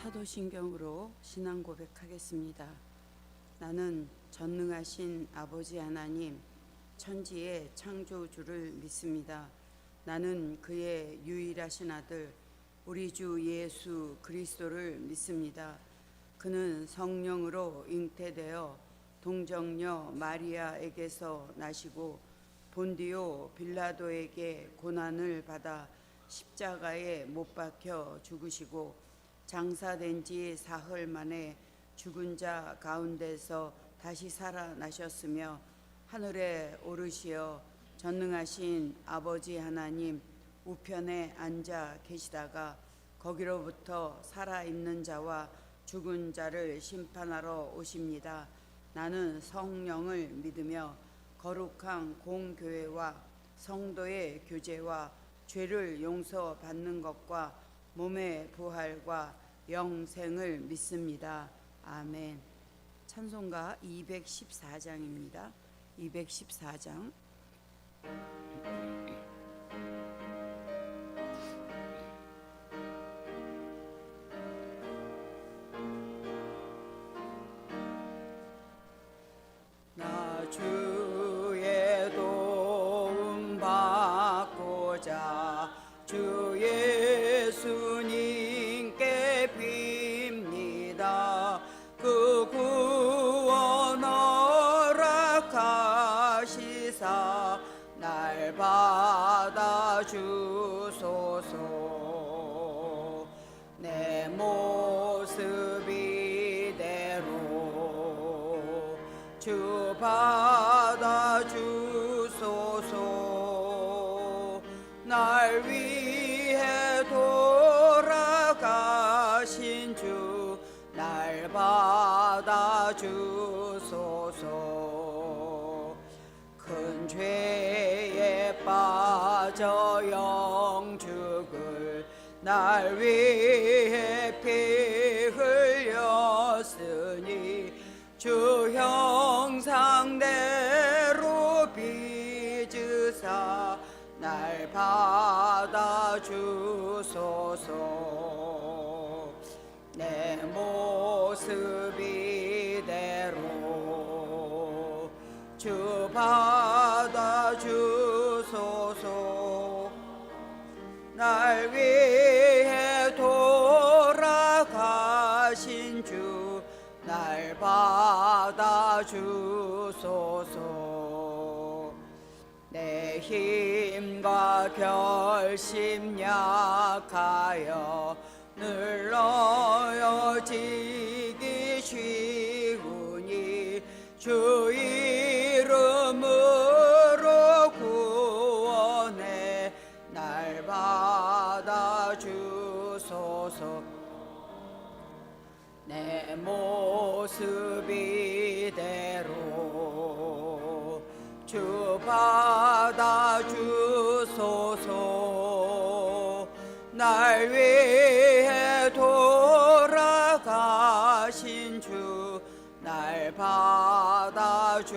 사도신경으로 신앙 고백하겠습니다. 나는 전능하신 아버지 하나님, 천지의 창조주를 믿습니다. 나는 그의 유일하신 아들, 우리 주 예수 그리스도를 믿습니다. 그는 성령으로 잉태되어 동정녀 마리아에게서 나시고 본디오 빌라도에게 고난을 받아 십자가에 못 박혀 죽으시고 장사된 지 사흘 만에 죽은 자 가운데서 다시 살아나셨으며 하늘에 오르시어 전능하신 아버지 하나님 우편에 앉아 계시다가 거기로부터 살아있는 자와 죽은 자를 심판하러 오십니다. 나는 성령을 믿으며 거룩한 공교회와 성도의 교제와 죄를 용서받는 것과 몸의 부활과 영생을 믿습니다. 아멘. 찬송가 214장입니다. 214장. 나 주의 도움 받고자 주 예수님께 빕니다. 그 구원 허락하시사 날 받아주소서. 내 모습 이대로 주 받아주소서. 날 위해 돌아가신 주 날 받아주소서. 큰 죄에 빠져 영죽을 날 위해 피 흘렸으니 주 형상대로 빚으사 날 받아주소서. 내 모습 이대로 주 받아주소서. 날 위해 돌아가신 주 날 받아주소서. 내 힘과 결심 약하여 늘 넘어지기 쉬우니 주 이름으로 구원해 날 받아주소서. 내 모습 이대로 주 받아주소서. 날 위해 돌아가신 주 날 받아주소서.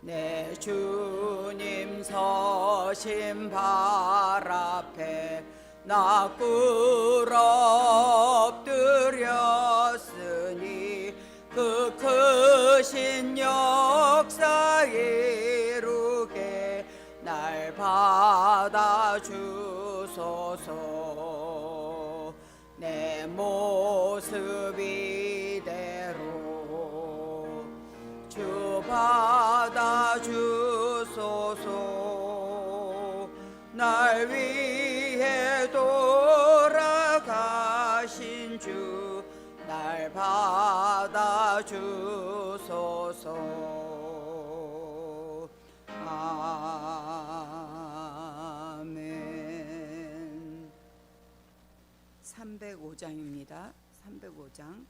내 주님 서신 발 앞에 나 꿇어 엎드렸으니 그 크신 역사 이루게 날 받아주소서. 내 모습 이대로 주 받아주소서. 날 위해 돌아가신 주 날 받아주소서. 아멘. 305장입니다. 305장.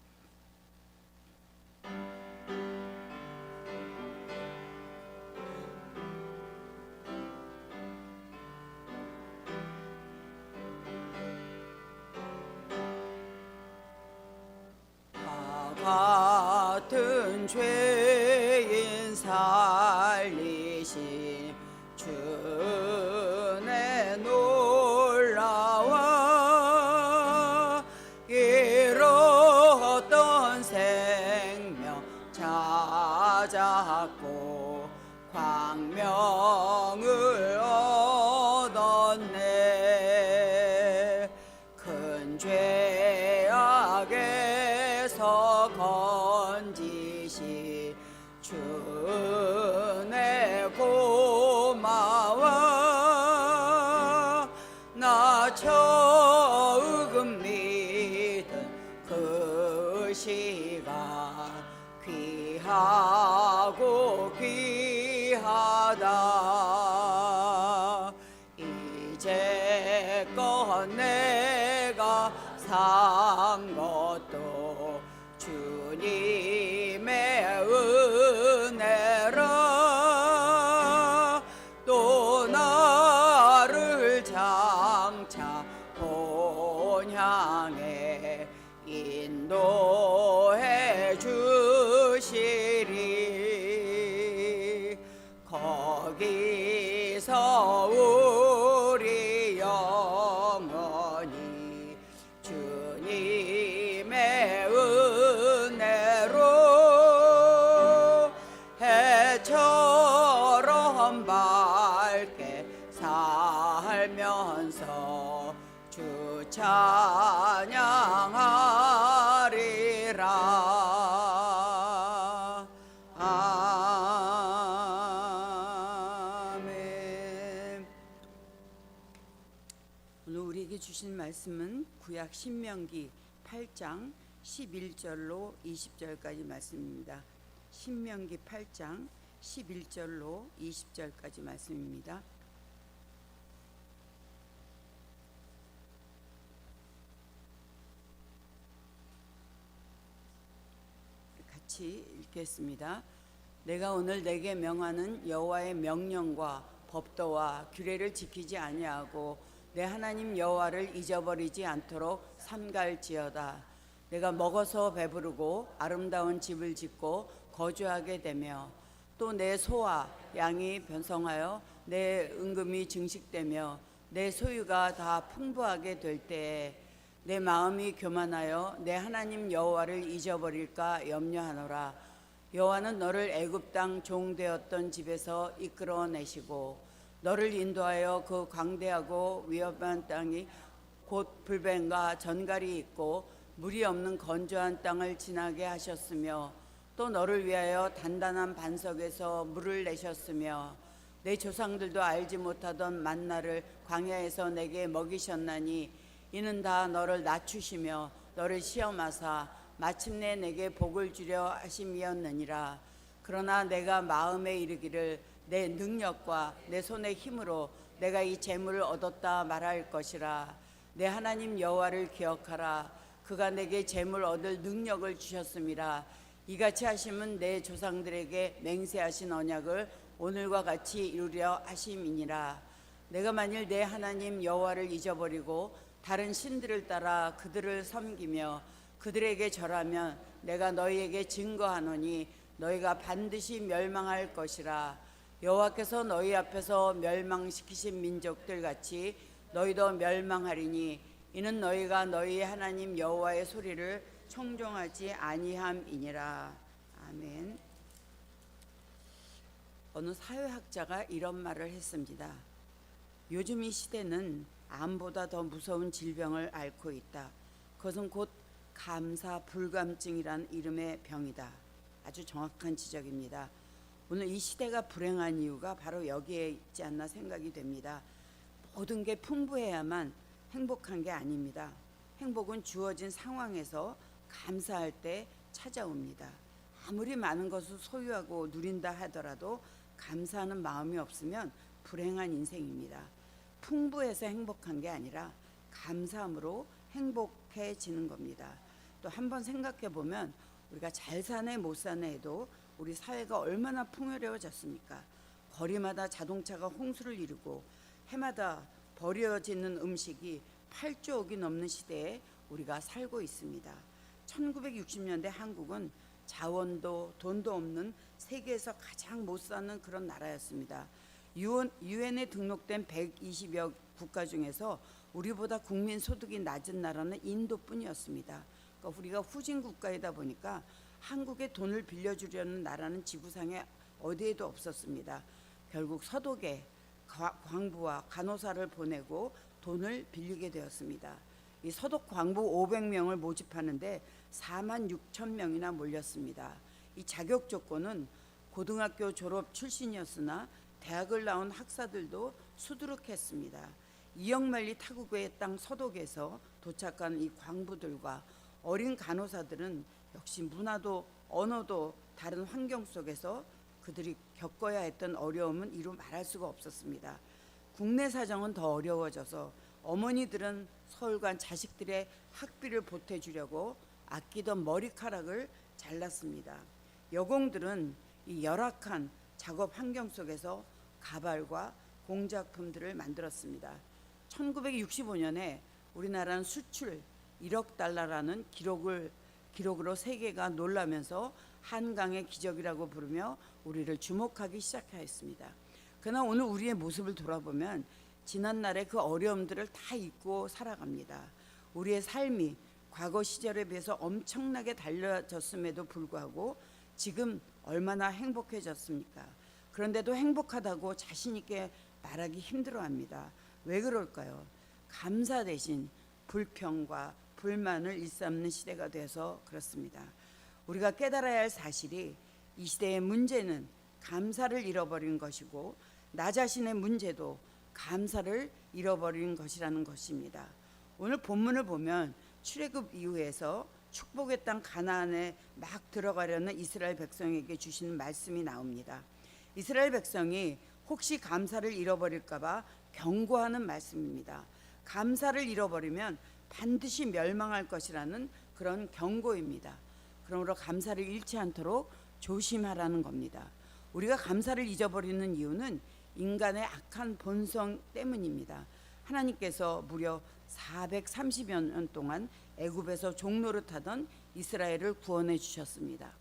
같은 죄인 살리신 주의 놀라운 잃었던 생명 찾았고 광명을 얻었네. 큰 죄악에서 건지시 주네 고마워. 나 처음 믿은 그 시가 귀하고 귀하다. 이제껏 내가 산 것도 주님의 은혜라. 또 나를 장차 본향에 인도해 주시리. 거기서 우리 영원히 주님의 은혜로 해처럼 밝게 살면서 주 찬양하리라. 아멘. 오늘 우리에게 주신 말씀은 구약 신명기 8장 11절로 20절까지 말씀입니다. 신명기 8장 11절로 20절까지 말씀입니다. 같이 읽겠습니다. 내가 오늘 내게 명하는 여호와의 명령과 법도와 규례를 지키지 아니하고 내 하나님 여호와를 잊어버리지 않도록 삼갈지어다. 내가 먹어서 배부르고 아름다운 집을 짓고 거주하게 되며 또 내 소와 양이 번성하여 내 은금이 증식되며 내 소유가 다 풍부하게 될 때에 내 마음이 교만하여 내 하나님 여호와를 잊어버릴까 염려하노라. 여호와는 너를 애굽 땅 종되었던 집에서 이끌어내시고 너를 인도하여 그 광대하고 위험한 땅이 곧 불뱀과 전갈이 있고 물이 없는 건조한 땅을 지나게 하셨으며 또 너를 위하여 단단한 반석에서 물을 내셨으며 내 조상들도 알지 못하던 만나를 광야에서 내게 먹이셨나니 이는 다 너를 낮추시며 너를 시험하사 마침내 내게 복을 주려 하심이었느니라. 그러나 내가 마음에 이르기를 내 능력과 내 손의 힘으로 내가 이 재물을 얻었다 말할 것이라. 내 하나님 여호와를 기억하라. 그가 내게 재물 얻을 능력을 주셨음이라. 이같이 하심은 내 조상들에게 맹세하신 언약을 오늘과 같이 이루려 하심이니라. 내가 만일 내 하나님 여호와를 잊어버리고 다른 신들을 따라 그들을 섬기며 그들에게 절하면 내가 너희에게 증거하노니 너희가 반드시 멸망할 것이라. 여호와께서 너희 앞에서 멸망시키신 민족들 같이 너희도 멸망하리니 이는 너희가 너희 하나님 여호와의 소리를 청종하지 아니함이니라. 아멘. 어느 사회학자가 이런 말을 했습니다. 요즘 이 시대는 암보다 더 무서운 질병을 앓고 있다. 그것은 곧 감사 불감증이란 이름의 병이다. 아주 정확한 지적입니다. 오늘 이 시대가 불행한 이유가 바로 여기에 있지 않나 생각이 됩니다. 모든 게 풍부해야만 행복한 게 아닙니다. 행복은 주어진 상황에서 감사할 때 찾아옵니다. 아무리 많은 것을 소유하고 누린다 하더라도 감사하는 마음이 없으면 불행한 인생입니다. 풍부해서 행복한 게 아니라 감사함으로 행복해지는 겁니다. 또 한번 생각해 보면 우리가 잘 사네 못 사네 해도 우리 사회가 얼마나 풍요로워졌습니까? 거리마다 자동차가 홍수를 이루고 해마다 버려지는 음식이 8조억이 넘는 시대에 우리가 살고 있습니다. 1960년대 한국은 자원도 돈도 없는 세계에서 가장 못 사는 그런 나라였습니다. 유엔에 등록된 120여 국가 중에서 우리보다 국민 소득이 낮은 나라는 인도뿐이었습니다. 그러니까 우리가 후진 국가이다 보니까 한국에 돈을 빌려주려는 나라는 지구상에 어디에도 없었습니다. 결국 서독에 광부와 간호사를 보내고 돈을 빌리게 되었습니다. 이 서독 광부 500명을 모집하는데 4만 6천 명이나 몰렸습니다. 이 자격 조건은 고등학교 졸업 출신이었으나 대학을 나온 학사들도 수두룩했습니다. 이역만리 타국의 땅 서독에서 도착한 이 광부들과 어린 간호사들은 역시 문화도 언어도 다른 환경 속에서 그들이 겪어야 했던 어려움은 이루 말할 수가 없었습니다. 국내 사정은 더 어려워져서 어머니들은 서울간 자식들의 학비를 보태주려고 아끼던 머리카락을 잘랐습니다. 여공들은 이 열악한 작업 환경 속에서 가발과 공작품들을 만들었습니다. 1965년에 우리나라는 수출 1억 달러라는 기록으로 세계가 놀라면서 한강의 기적이라고 부르며 우리를 주목하기 시작하였습니다. 그러나 오늘 우리의 모습을 돌아보면 지난날의 그 어려움들을 다 잊고 살아갑니다. 우리의 삶이 과거 시절에 비해서 엄청나게 달라졌음에도 불구하고 지금 얼마나 행복해졌습니까? 그런데도 행복하다고 자신 있게 말하기 힘들어합니다. 왜 그럴까요? 감사 대신 불평과 불만을 일삼는 시대가 되어서 그렇습니다. 우리가 깨달아야 할 사실이 이 시대의 문제는 감사를 잃어버린 것이고 나 자신의 문제도 감사를 잃어버린 것이라는 것입니다. 오늘 본문을 보면 출애굽 이후에서 축복의 땅 가나안에 막 들어가려는 이스라엘 백성에게 주시는 말씀이 나옵니다. 이스라엘 백성이 혹시 감사를 잃어버릴까 봐 경고하는 말씀입니다. 감사를 잃어버리면 반드시 멸망할 것이라는 그런 경고입니다. 그러므로 감사를 잃지 않도록 조심하라는 겁니다. 우리가 감사를 잊어버리는 이유는 인간의 악한 본성 때문입니다. 하나님께서 무려 430여 년 동안 애굽에서 종노릇하던 이스라엘을 구원해 주셨습니다.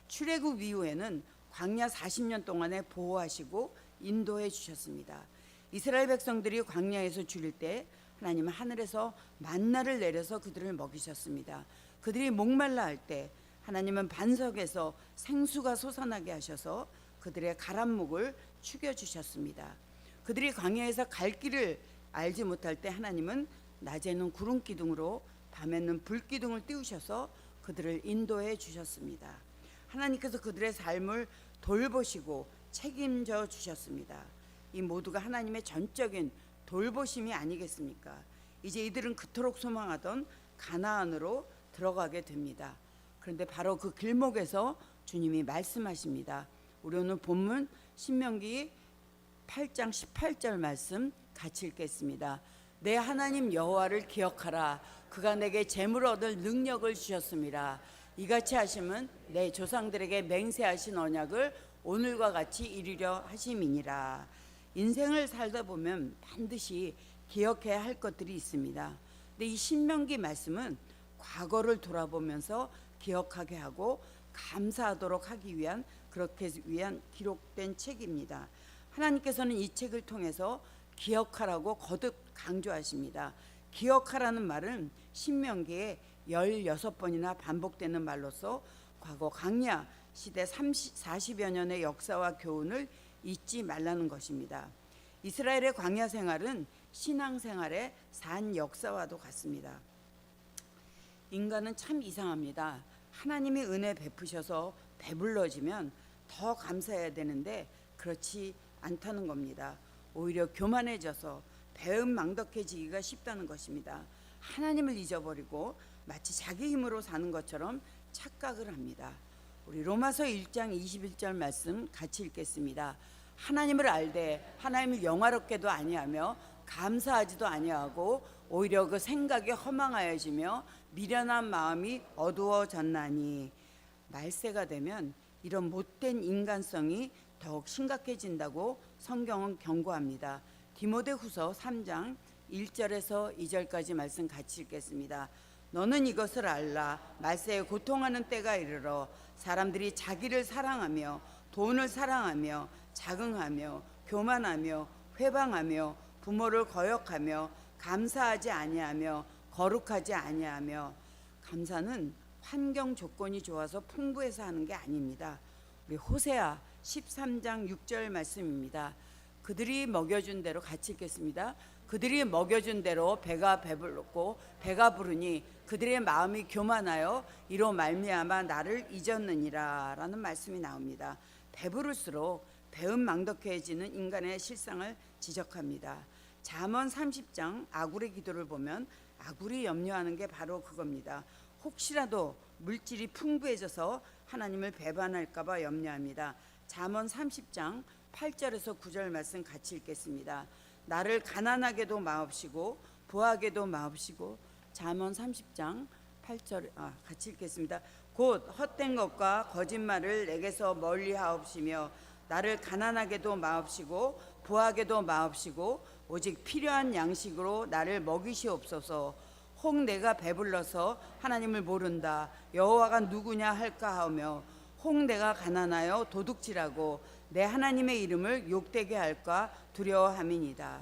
출애굽 이후에는 광야 40년 동안에 보호하시고 인도해 주셨습니다. 이스라엘 백성들이 광야에서 줄일 때 하나님은 하늘에서 만나를 내려서 그들을 먹이셨습니다. 그들이 목말라 할 때 하나님은 반석에서 생수가 솟아나게 하셔서 그들의 가란목을 축여주셨습니다. 그들이 광야에서 갈 길을 알지 못할 때 하나님은 낮에는 구름 기둥으로 밤에는 불 기둥을 띄우셔서 그들을 인도해 주셨습니다. 하나님께서 그들의 삶을 돌보시고 책임져 주셨습니다. 이 모두가 하나님의 전적인 돌보심이 아니겠습니까? 이제 이들은 그토록 소망하던 가나안으로 들어가게 됩니다. 그런데 바로 그 길목에서 주님이 말씀하십니다. 우리 오늘 본문 신명기 8장 18절 말씀 같이 읽겠습니다. 내 하나님 여호와를 기억하라. 그가 내게 재물을 얻을 능력을 주셨습니다. 이같이 하심은 내 조상들에게 맹세하신 언약을 오늘과 같이 이루려 하심이니라. 인생을 살다 보면 반드시 기억해야 할 것들이 있습니다. 근데 이 신명기 말씀은 과거를 돌아보면서 기억하게 하고 감사하도록 하기 위한 그렇게 위한 기록된 책입니다. 하나님께서는 이 책을 통해서 기억하라고 거듭 강조하십니다. 기억하라는 말은 신명기에 16번이나 반복되는 말로서 과거 광야 시대 40여 년의 역사와 교훈을 잊지 말라는 것입니다. 이스라엘의 광야 생활은 신앙생활의 산 역사와도 같습니다. 인간은 참 이상합니다. 하나님이 은혜 베푸셔서 배불러지면 더 감사해야 되는데 그렇지 않다는 겁니다. 오히려 교만해져서 배은망덕해지기가 쉽다는 것입니다. 하나님을 잊어버리고 마치 자기 힘으로 사는 것처럼 착각을 합니다. 우리 로마서 1장 21절 말씀 같이 읽겠습니다. 하나님을 알되 하나님을 영화롭게도 아니하며 감사하지도 아니하고 오히려 그 생각에 허망하여지며 미련한 마음이 어두워졌나니. 말세가 되면 이런 못된 인간성이 더욱 심각해진다고 성경은 경고합니다. 디모데후서 3장 1절에서 2절까지 말씀 같이 읽겠습니다. 너는 이것을 알라. 말세에 고통하는 때가 이르러 사람들이 자기를 사랑하며 돈을 사랑하며 자긍하며 교만하며 회방하며 부모를 거역하며 감사하지 아니하며 거룩하지 아니하며 감사는 환경 조건이 좋아서 풍부해서 하는 게 아닙니다. 우리 호세아 13장 6절 말씀입니다. 그들이 먹여준 대로, 같이 읽겠습니다. 그들이 먹여준 대로 배가 배불렀고 배가 부르니 그들의 마음이 교만하여 이로 말미암아 나를 잊었느니라 라는 말씀이 나옵니다. 배부를수록 배은망덕해지는 인간의 실상을 지적합니다. 잠언 30장 아굴의 기도를 보면 아굴이 염려하는 게 바로 그겁니다. 혹시라도 물질이 풍부해져서 하나님을 배반할까 봐 염려합니다. 잠언 30장 8절에서 9절 말씀 같이 읽겠습니다. 나를 가난하게도 마옵시고 부하게도 마옵시고. 잠언 30장 8절 같이 읽겠습니다. 곧 헛된 것과 거짓말을 내게서 멀리 하옵시며 나를 가난하게도 마옵시고 부하게도 마옵시고 오직 필요한 양식으로 나를 먹이시옵소서. 혹 내가 배불러서 하나님을 모른다 여호와가 누구냐 할까 하며 혹 내가 가난하여 도둑질하고 내 하나님의 이름을 욕되게 할까 두려워함이니이다.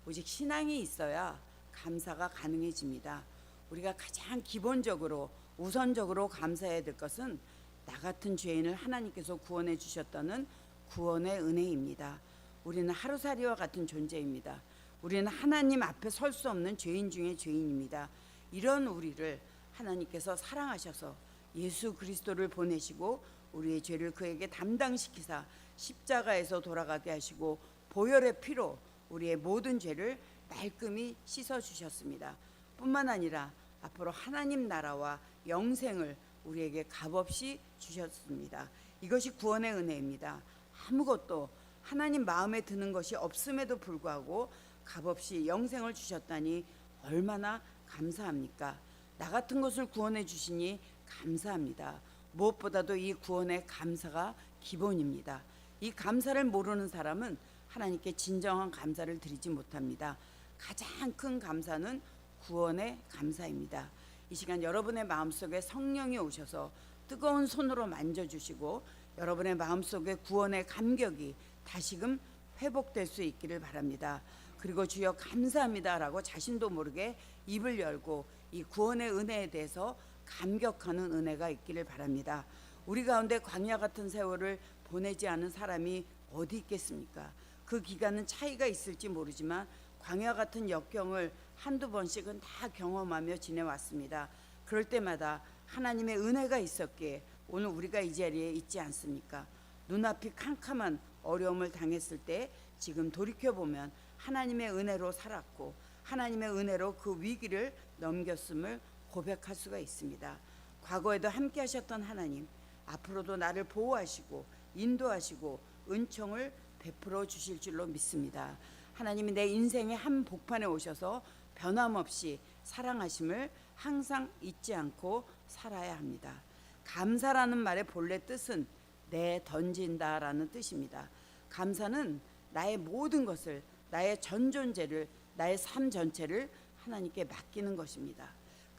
오직 신앙이 있어야 감사가 가능해집니다. 우리가 가장 기본적으로 우선적으로 감사해야 될 것은 나 같은 죄인을 하나님께서 구원해 주셨다는 구원의 은혜입니다. 우리는 하루살이와 같은 존재입니다. 우리는 하나님 앞에 설 수 없는 죄인 중에 죄인입니다. 이런 우리를 하나님께서 사랑하셔서 예수 그리스도를 보내시고 우리의 죄를 그에게 담당시키사 십자가에서 돌아가게 하시고 보혈의 피로 우리의 모든 죄를 말끔히 씻어주셨습니다. 뿐만 아니라 앞으로 하나님 나라와 영생을 우리에게 값없이 주셨습니다. 이것이 구원의 은혜입니다. 아무것도 하나님 마음에 드는 것이 없음에도 불구하고 값없이 영생을 주셨다니 얼마나 감사합니까? 나 같은 것을 구원해 주시니 감사합니다. 무엇보다도 이 구원의 감사가 기본입니다. 이 감사를 모르는 사람은 하나님께 진정한 감사를 드리지 못합니다. 가장 큰 감사는 구원의 감사입니다. 이 시간 여러분의 마음속에 성령이 오셔서 뜨거운 손으로 만져주시고 여러분의 마음속에 구원의 감격이 다시금 회복될 수 있기를 바랍니다. 그리고 주여 감사합니다라고 자신도 모르게 입을 열고 이 구원의 은혜에 대해서 감격하는 은혜가 있기를 바랍니다. 우리 가운데 광야 같은 세월을 보내지 않은 사람이 어디 있겠습니까? 그 기간은 차이가 있을지 모르지만 광야 같은 역경을 한두 번씩은 다 경험하며 지내왔습니다. 그럴 때마다 하나님의 은혜가 있었기에 오늘 우리가 이 자리에 있지 않습니까? 눈앞이 캄캄한 어려움을 당했을 때 지금 돌이켜보면 하나님의 은혜로 살았고 하나님의 은혜로 그 위기를 넘겼음을 고백할 수가 있습니다. 과거에도 함께 하셨던 하나님, 앞으로도 나를 보호하시고 인도하시고 은총을 베풀어 주실 줄로 믿습니다. 하나님이 내 인생의 한 복판에 오셔서 변함없이 사랑하심을 항상 잊지 않고 살아야 합니다. 감사라는 말의 본래 뜻은 내 던진다라는 뜻입니다. 감사는 나의 모든 것을, 나의 전 존재를, 나의 삶 전체를 하나님께 맡기는 것입니다.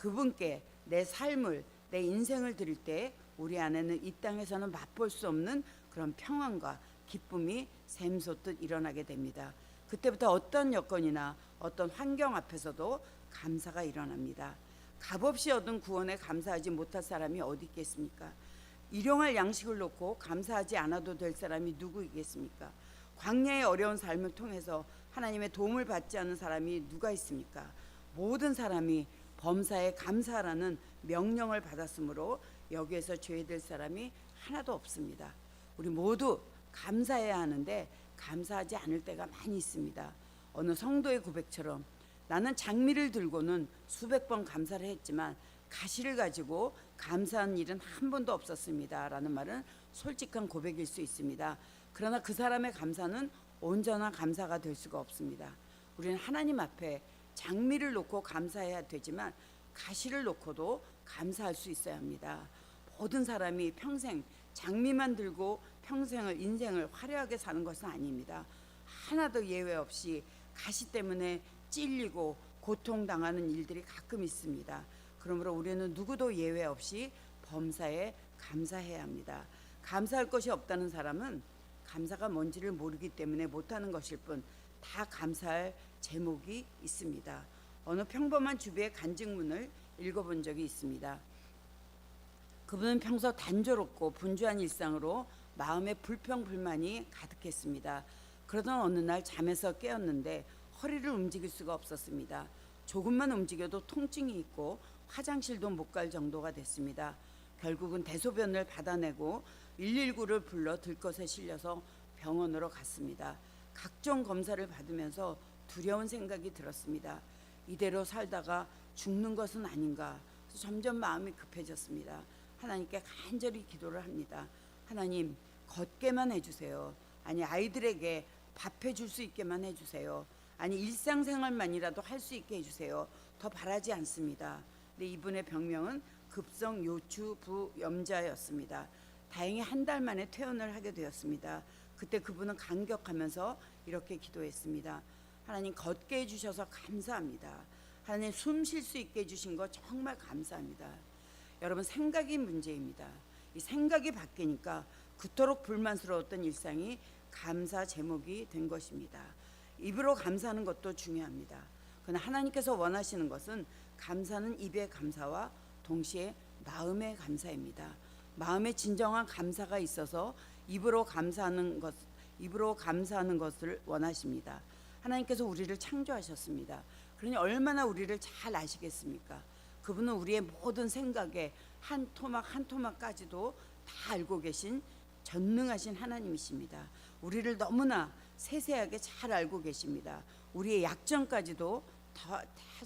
그분께 내 삶을, 내 인생을 드릴 때 우리 안에는 이 땅에서는 맛볼 수 없는 그런 평안과 기쁨이 샘솟듯 일어나게 됩니다. 그때부터 어떤 여건이나 어떤 환경 앞에서도 감사가 일어납니다. 값없이 얻은 구원에 감사하지 못할 사람이 어디 있겠습니까? 일용할 양식을 놓고 감사하지 않아도 될 사람이 누구이겠습니까? 광야의 어려운 삶을 통해서 하나님의 도움을 받지 않은 사람이 누가 있습니까? 모든 사람이 범사에 감사하라는 명령을 받았으므로 여기에서 죄될 사람이 하나도 없습니다. 우리 모두 감사해야 하는데 감사하지 않을 때가 많이 있습니다. 어느 성도의 고백처럼 나는 장미를 들고는 수백 번 감사를 했지만 가시를 가지고 감사한 일은 한 번도 없었습니다 라는 말은 솔직한 고백일 수 있습니다. 그러나 그 사람의 감사는 온전한 감사가 될 수가 없습니다. 우리는 하나님 앞에 장미를 놓고 감사해야 되지만 가시를 놓고도 감사할 수 있어야 합니다. 모든 사람이 평생 장미만 들고 평생을 인생을 화려하게 사는 것은 아닙니다. 하나도 예외 없이 가시 때문에 찔리고 고통당하는 일들이 가끔 있습니다. 그러므로 우리는 누구도 예외 없이 범사에 감사해야 합니다. 감사할 것이 없다는 사람은 감사가 뭔지를 모르기 때문에 못하는 것일 뿐 다 감사할 제목이 있습니다. 어느 평범한 주부의 간직문을 읽어본 적이 있습니다. 그분은 평소 단조롭고 분주한 일상으로 마음에 불평불만이 가득했습니다. 그러던 어느 날 잠에서 깨었는데 허리를 움직일 수가 없었습니다. 조금만 움직여도 통증이 있고 화장실도 못 갈 정도가 됐습니다. 결국은 대소변을 받아내고 119를 불러 들것에 실려서 병원으로 갔습니다. 각종 검사를 받으면서 두려운 생각이 들었습니다. 이대로 살다가 죽는 것은 아닌가. 점점 마음이 급해졌습니다. 하나님께 간절히 기도를 합니다. 하나님, 걷게만 해주세요. 아니, 아이들에게 밥 해줄 수 있게만 해주세요. 아니, 일상생활만이라도 할 수 있게 해주세요. 더 바라지 않습니다. 근데 이분의 병명은 급성 요추부염자였습니다. 다행히 한 달 만에 퇴원을 하게 되었습니다. 그때 그분은 감격하면서 이렇게 기도했습니다. 하나님, 걷게 해주셔서 감사합니다. 하나님, 숨 쉴 수 있게 해주신 거 정말 감사합니다. 여러분, 생각이 문제입니다. 이 생각이 바뀌니까 그토록 불만스러웠던 일상이 감사 제목이 된 것입니다. 입으로 감사하는 것도 중요합니다. 그러나 하나님께서 원하시는 것은 감사는 입의 감사와 동시에 마음의 감사입니다. 마음에 진정한 감사가 있어서 입으로 감사하는 것을 원하십니다. 하나님께서 우리를 창조하셨습니다. 그러니 얼마나 우리를 잘 아시겠습니까? 그분은 우리의 모든 생각에 한 토막 한 토막까지도 다 알고 계신 전능하신 하나님이십니다. 우리를 너무나 세세하게 잘 알고 계십니다. 우리의 약점까지도 다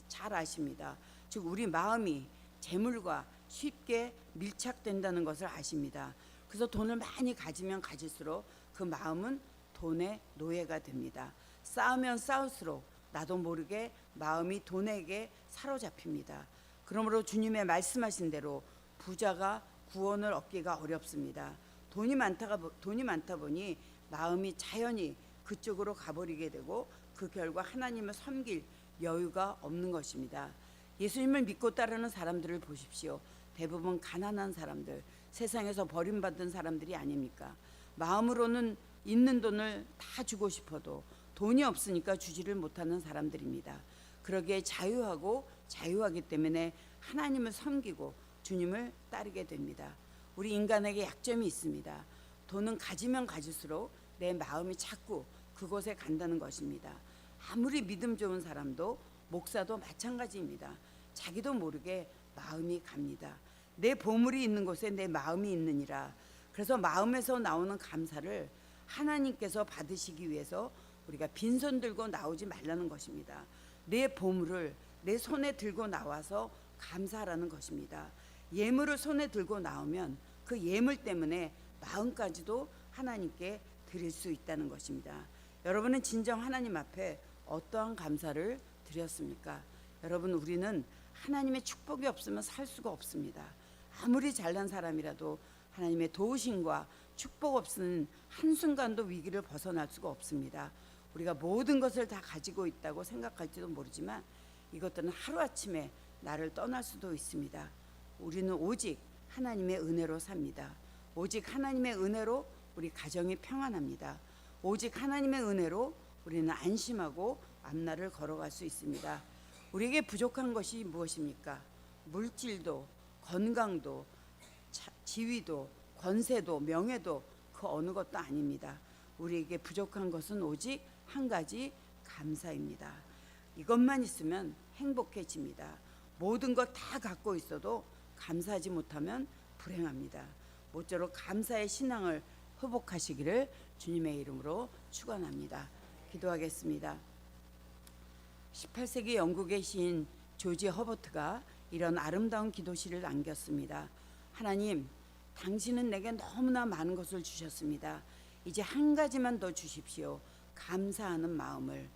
잘 아십니다. 즉 우리 마음이 재물과 쉽게 밀착된다는 것을 아십니다. 그래서 돈을 많이 가지면 가질수록 그 마음은 돈의 노예가 됩니다. 쌓으면 쌓을수록 나도 모르게 마음이 돈에게 사로잡힙니다. 그러므로 주님의 말씀하신 대로 부자가 구원을 얻기가 어렵습니다. 돈이 많다 보니 마음이 자연히 그쪽으로 가버리게 되고 그 결과 하나님을 섬길 여유가 없는 것입니다. 예수님을 믿고 따르는 사람들을 보십시오. 대부분 가난한 사람들, 세상에서 버림받은 사람들이 아닙니까? 마음으로는 있는 돈을 다 주고 싶어도 돈이 없으니까 주지를 못하는 사람들입니다. 그러기에 자유하기 때문에 하나님을 섬기고 주님을 따르게 됩니다. 우리 인간에게 약점이 있습니다. 돈은 가지면 가질수록 내 마음이 자꾸 그곳에 간다는 것입니다. 아무리 믿음 좋은 사람도 목사도 마찬가지입니다. 자기도 모르게 마음이 갑니다. 내 보물이 있는 곳에 내 마음이 있느니라. 그래서 마음에서 나오는 감사를 하나님께서 받으시기 위해서 우리가 빈손 들고 나오지 말라는 것입니다. 내 보물을 내 손에 들고 나와서 감사하라는 것입니다. 예물을 손에 들고 나오면 그 예물 때문에 마음까지도 하나님께 드릴 수 있다는 것입니다. 여러분은 진정 하나님 앞에 어떠한 감사를 드렸습니까? 여러분, 우리는 하나님의 축복이 없으면 살 수가 없습니다. 아무리 잘난 사람이라도 하나님의 도우심과 축복 없이는 한순간도 위기를 벗어날 수가 없습니다. 우리가 모든 것을 다 가지고 있다고 생각할지도 모르지만 이것들은 하루아침에 나를 떠날 수도 있습니다. 우리는 오직 하나님의 은혜로 삽니다. 오직 하나님의 은혜로 우리 가정이 평안합니다. 오직 하나님의 은혜로 우리는 안심하고 앞날을 걸어갈 수 있습니다. 우리에게 부족한 것이 무엇입니까? 물질도, 건강도, 지위도, 권세도, 명예도 그 어느 것도 아닙니다. 우리에게 부족한 것은 오직 한 가지, 감사입니다. 이것만 있으면 행복해집니다. 모든 것 다 갖고 있어도 감사하지 못하면 불행합니다. 모쪼록 감사의 신앙을 회복하시기를 주님의 이름으로 축원합니다. 기도하겠습니다. 18세기 영국의 시인 조지 허버트가 이런 아름다운 기도시를 남겼습니다. 하나님, 당신은 내게 너무나 많은 것을 주셨습니다. 이제 한 가지만 더 주십시오. 감사하는 마음을.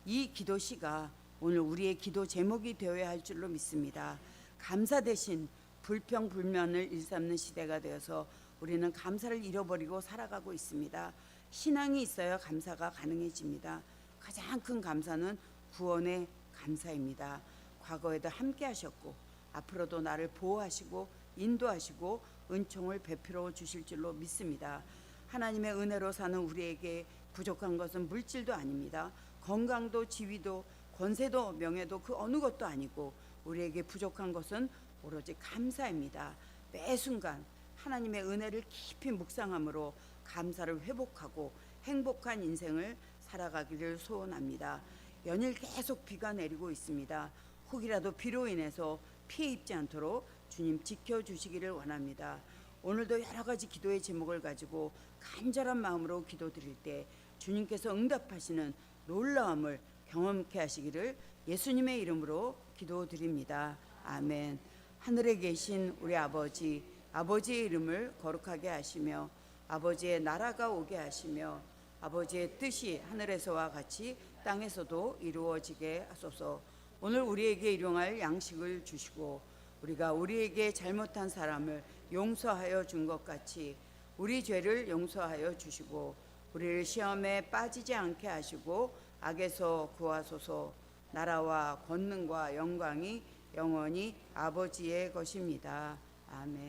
이 기도시가 오늘 우리의 기도 제목이 되어야 할 줄로 믿습니다. 감사 대신 불평불만을 일삼는 시대가 되어서 우리는 감사를 잃어버리고 살아가고 있습니다. 신앙이 있어야 감사가 가능해집니다. 가장 큰 감사는 구원의 감사입니다. 과거에도 함께 하셨고 앞으로도 나를 보호하시고 인도하시고 은총을 베풀어 주실 줄로 믿습니다. 하나님의 은혜로 사는 우리에게 부족한 것은 물질도 아닙니다. 건강도 지위도 권세도 명예도 그 어느 것도 아니고 우리에게 부족한 것은 오로지 감사입니다. 매 순간 하나님의 은혜를 깊이 묵상함으로 감사를 회복하고 행복한 인생을 살아가기를 소원합니다. 연일 계속 비가 내리고 있습니다. 혹이라도 비로 인해서 피해 입지 않도록 주님 지켜주시기를 원합니다. 오늘도 여러 가지 기도의 제목을 가지고 간절한 마음으로 기도드릴 때 주님께서 응답하시는 놀라움을 경험케 하시기를 예수님의 이름으로 기도드립니다. 아멘. 하늘에 계신 우리 아버지, 아버지의 이름을 거룩하게 하시며 아버지의 나라가 오게 하시며 아버지의 뜻이 하늘에서와 같이 땅에서도 이루어지게 하소서. 오늘 우리에게 일용할 양식을 주시고 우리가 우리에게 잘못한 사람을 용서하여 준 것 같이 우리 죄를 용서하여 주시고 우리를 시험에 빠지지 않게 하시고 악에서 구하소서. 나라와 권능과 영광이 영원히 아버지의 것입니다. 아멘.